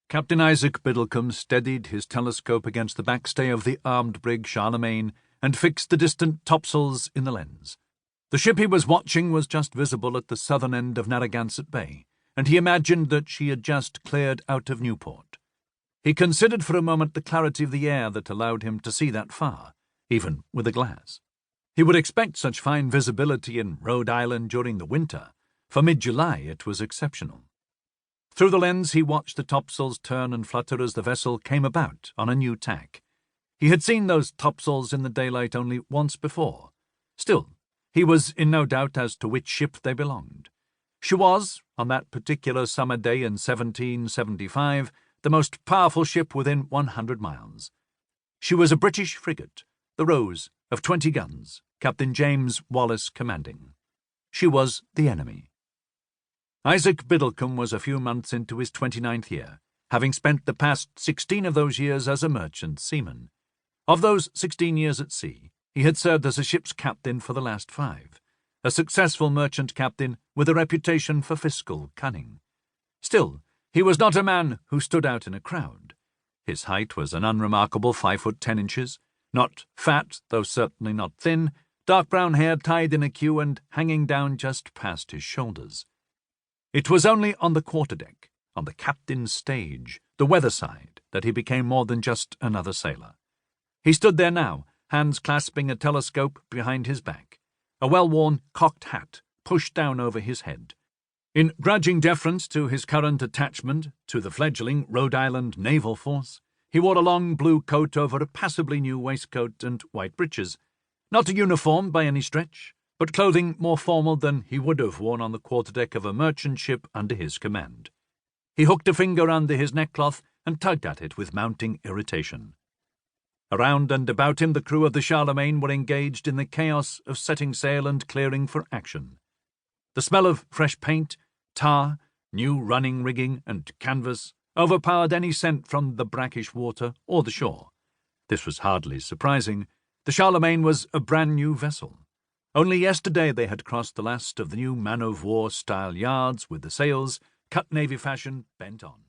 Captain Isaac Biddlecomb steadied his telescope against the backstay of the armed brig Charlemagne and fixed the distant topsails in the lens. The ship he was watching was just visible at the southern end of Narragansett Bay, and he imagined that she had just cleared out of Newport. He considered for a moment the clarity of the air that allowed him to see that far, even with a glass. He would expect such fine visibility in Rhode Island during the winter. For mid-July it was exceptional. Through the lens he watched the topsails turn and flutter as the vessel came about on a new tack. He had seen those topsails in the daylight only once before. Still, he was in no doubt as to which ship they belonged. She was, on that particular summer day in 1775, the most powerful ship within 100 miles. She was a British frigate, the Rose, of 20 guns, Captain James Wallace commanding. She was the enemy. Isaac Biddlecomb was a few months into his 29th year, having spent the past 16 of those years as a merchant seaman. Of those 16 years at sea, he had served as a ship's captain for the last 5, a successful merchant captain with a reputation for fiscal cunning. Still, he was not a man who stood out in a crowd. His height was an unremarkable 5 foot 10 inches, not fat, though certainly not thin, dark brown hair tied in a queue and hanging down just past his shoulders. It was only on the quarterdeck, on the captain's stage, the weather side, that he became more than just another sailor. He stood there now, hands clasping a telescope behind his back, a well-worn cocked hat pushed down over his head. In grudging deference to his current attachment to the fledgling Rhode Island naval force, he wore a long blue coat over a passably new waistcoat and white breeches, not a uniform by any stretch, but clothing more formal than he would have worn on the quarterdeck of a merchant ship under his command. He hooked a finger under his neckcloth and tugged at it with mounting irritation. Around and about him the crew of the Charlemagne were engaged in the chaos of setting sail and clearing for action. The smell of fresh paint, tar, new running rigging, and canvas overpowered any scent from the brackish water or the shore. This was hardly surprising. The Charlemagne was a brand-new vessel. Only yesterday they had crossed the last of the new man-of-war-style yards with the sails, cut navy fashion, bent on.